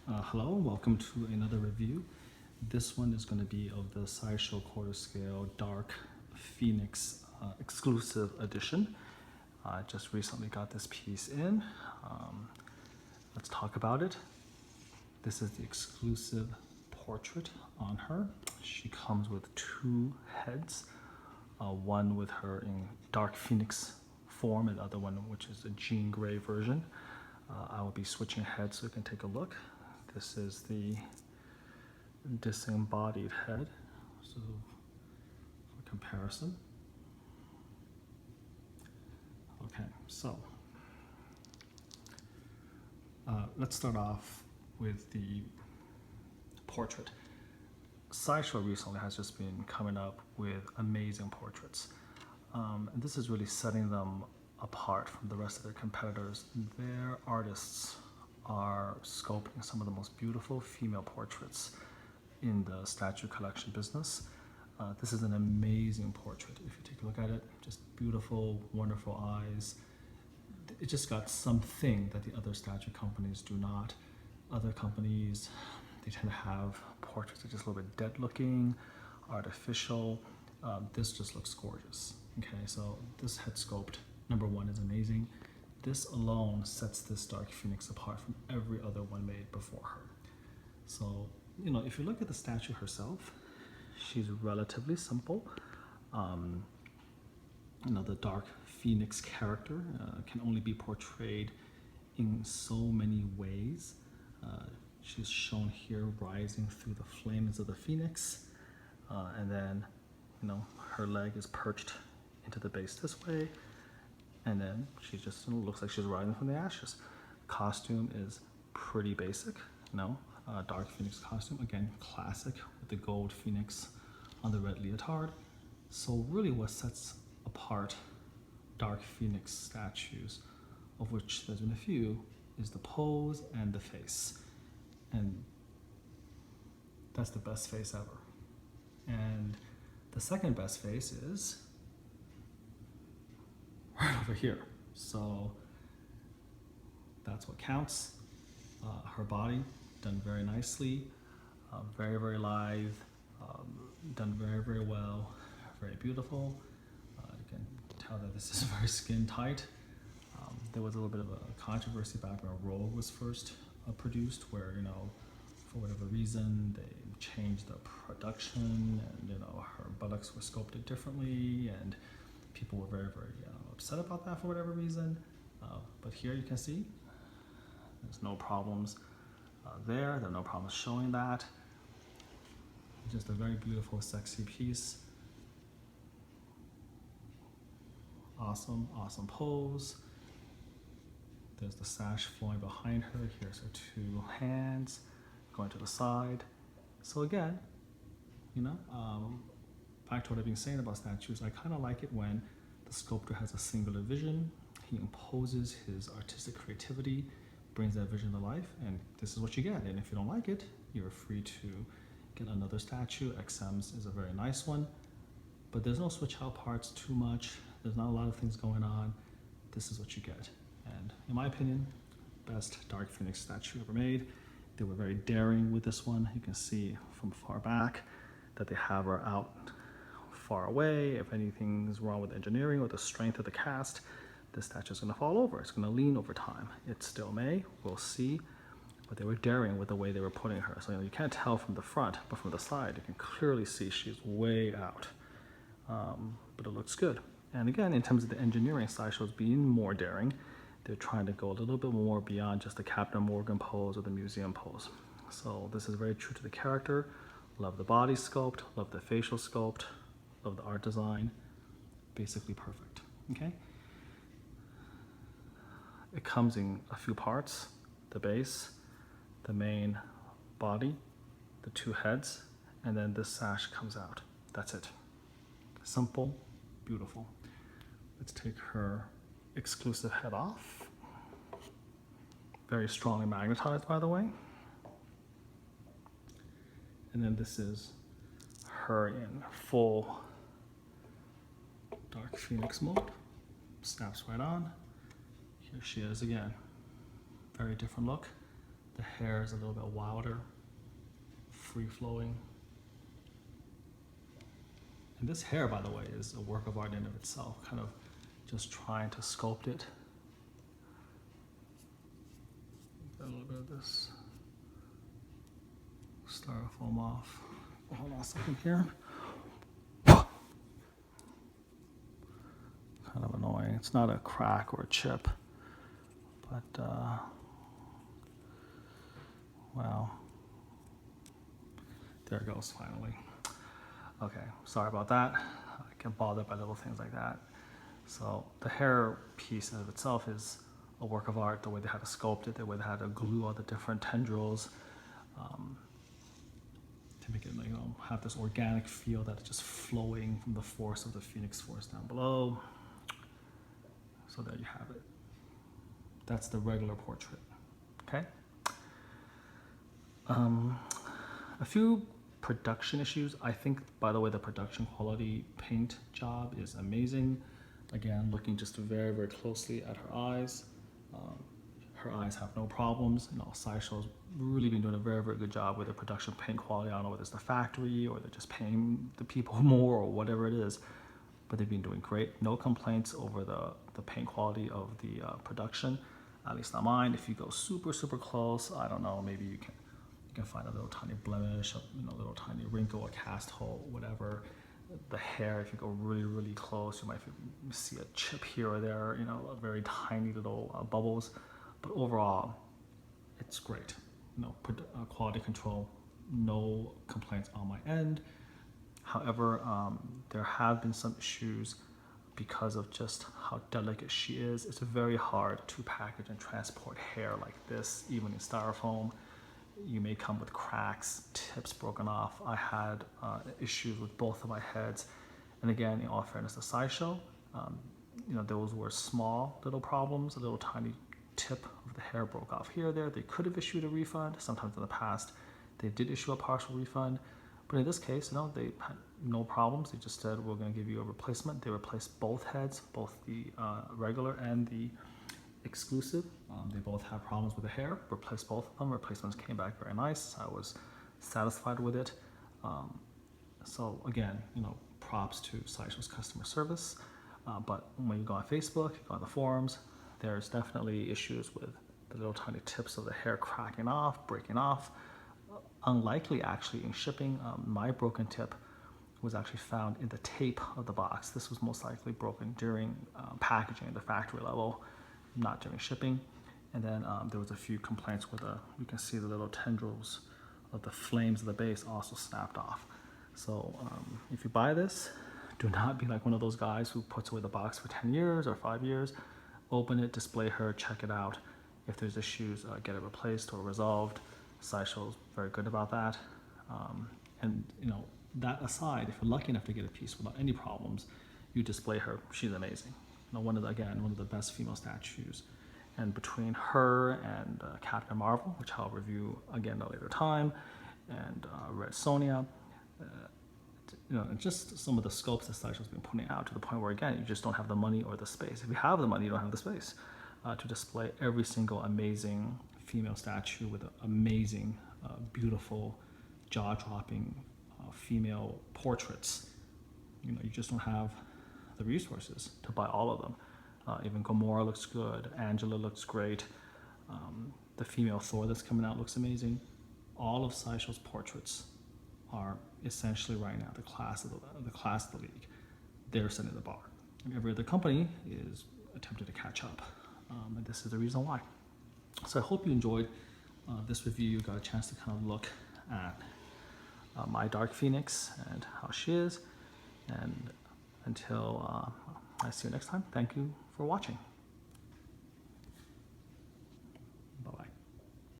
Hello, welcome to another review. This one is going to be of the Sideshow Quarter Scale Dark Phoenix exclusive edition. I just recently got this piece in. Let's talk about it. This is the exclusive portrait on her. She comes with two heads, one with her in Dark Phoenix form and the other one which is a jean gray version. I will be switching heads so you can take a look. This is the disembodied head, so for comparison. Okay, so let's start off with the portrait. Sideshow recently has just been coming up with amazing portraits. And this is really setting them apart from the rest of their competitors. Their artists are sculpting some of the most beautiful female portraits in the statue collection business. This is an amazing portrait. If you take a look at it, just beautiful, wonderful eyes. It just got something that the other statue companies do not. Other companies, they tend to have portraits that are just a little bit dead looking, artificial. This just looks gorgeous. Okay, so this head sculpt, number one, is amazing. This alone sets this Dark Phoenix apart from every other one made before her. So, you know, if you look at the statue herself, she's relatively simple. You know, the Dark Phoenix character can only be portrayed in so many ways. She's shown here rising through the flames of the Phoenix, and then, you know, her leg is perched into the base this way, and then she just looks like she's rising from the ashes. Costume is pretty basic, you know, Dark Phoenix costume, again, classic with the gold Phoenix on the red leotard. So really what sets apart Dark Phoenix statues, of which there's been a few, is the pose and the face. And that's the best face ever. And the second best face is right over here. So that's what counts. Her body done very nicely, very, very lithe, done very, very well, very beautiful. You can tell that this is very skin tight. There was a little bit of a controversy back when Rogue was first produced, where, you know, for whatever reason, they changed the production, and, you know, her buttocks were sculpted differently, and people were very, very upset about that for whatever reason. But here you can see there's no problems there are no problems showing that. Just a very beautiful, sexy piece. Awesome, awesome pose. There's the sash flowing behind her. Here's her two hands going to the side. So again, you know, back to what I've been saying about statues, I kind of like it when the sculptor has a singular vision. He imposes his artistic creativity, brings that vision to life, and this is what you get. And if you don't like it, you're free to get another statue. XM's is a very nice one, but there's no switch out parts too much. There's not a lot of things going on. This is what you get. And in my opinion, best Dark Phoenix statue ever made. They were very daring with this one. You can see from far back that they have her out far away. If anything's wrong with engineering or the strength of the cast, this statue is going to fall over. It's going to lean over time. It still may. We'll see. But they were daring with the way they were putting her. So, you know, you can't tell from the front, but from the side, you can clearly see she's way out. But it looks good. And again, in terms of the engineering, Sideshow's being more daring. They're trying to go a little bit more beyond just the Captain Morgan pose or the museum pose. So this is very true to the character. Love the body sculpt, love the facial sculpt, love the art design. Basically perfect, okay? It comes in a few parts: the base, the main body, the two heads, and then this sash comes out. That's it. Simple, beautiful. Let's take her exclusive head off. Very strongly magnetized, by the way. And then this is her in full Dark Phoenix mode. Snaps right on. Here she is again. Very different look. The hair is a little bit wilder, free flowing. And this hair, by the way, is a work of art in and of itself, kind of just trying to sculpt it. Get a little bit of this styrofoam off. Hold on a second here. Kind of annoying. It's not a crack or a chip, but wow. There it goes, finally. Okay, sorry about that. I get bothered by little things like that. So the hair piece in of itself is a work of art, the way they had to sculpt it, the way they had to glue all the different tendrils to make it, you know, have this organic feel that's just flowing from the force of the Phoenix Force down below. So there you have it. That's the regular portrait, okay? A few production issues. I think, by the way, the production quality paint job is amazing. Again, looking just very, very closely at her eyes. Her eyes have no problems. You know, Sideshow's really been doing a very, very good job with the production paint quality. I don't know whether it's the factory or they're just paying the people more or whatever it is, but they've been doing great. No complaints over the paint quality of the production, at least not mine. If you go super, super close, I don't know, maybe you can find a little tiny blemish, you know, a little tiny wrinkle, a cast hole, whatever. The hair, if you go really, really close, you might see a chip here or there, you know, a very tiny little bubbles. But overall, it's great. No quality control, no complaints on my end. However, there have been some issues because of just how delicate she is. It's very hard to package and transport hair like this, even in styrofoam. You may come with cracks, tips broken off. I had issues with both of my heads. And again, in all fairness to Sideshow, you know, those were small little problems, a little tiny tip of the hair broke off here or there. They could have issued a refund. Sometimes in the past, they did issue a partial refund. But in this case, you know, they had no problems. They just said, we're gonna give you a replacement. They replaced both heads, both the regular and the exclusive. They both have problems with the hair. Replaced both of them. Replacements came back very nice. I was satisfied with it. So again, you know, props to Sideshow's customer service. But when you go on Facebook, you go on the forums, there's definitely issues with the little tiny tips of the hair cracking off, breaking off. Unlikely actually in shipping. My broken tip was actually found in the tape of the box. This was most likely broken during packaging at the factory level, not during shipping. And then there was a few complaints where you can see the little tendrils of the flames of the base also snapped off. So if you buy this, do not be like one of those guys who puts away the box for 10 years or 5 years. Open it, display her, check it out. If there's issues, get it replaced or resolved. Sideshow's very good about that. And you know, that aside, if you're lucky enough to get a piece without any problems, you display her. She's amazing. You know, one of the best female statues. And between her and Captain Marvel, which I'll review again at a later time, and Red Sonja, you know, and just some of the sculpts that Sideshow's been putting out, to the point where, again, you just don't have the money or the space. If you have the money, you don't have the space to display every single amazing female statue with amazing, beautiful, jaw-dropping female portraits. You know, you just don't have the resources to buy all of them. Even Gamora looks good. Angela looks great. The female Thor that's coming out looks amazing. All of Sideshow's portraits are essentially right now the class of the league. They're setting the bar, and every other company is attempting to catch up. And this is the reason why. So I hope you enjoyed this review. You got a chance to kind of look at my Dark Phoenix and how she is. And until I see you next time, thank you for watching.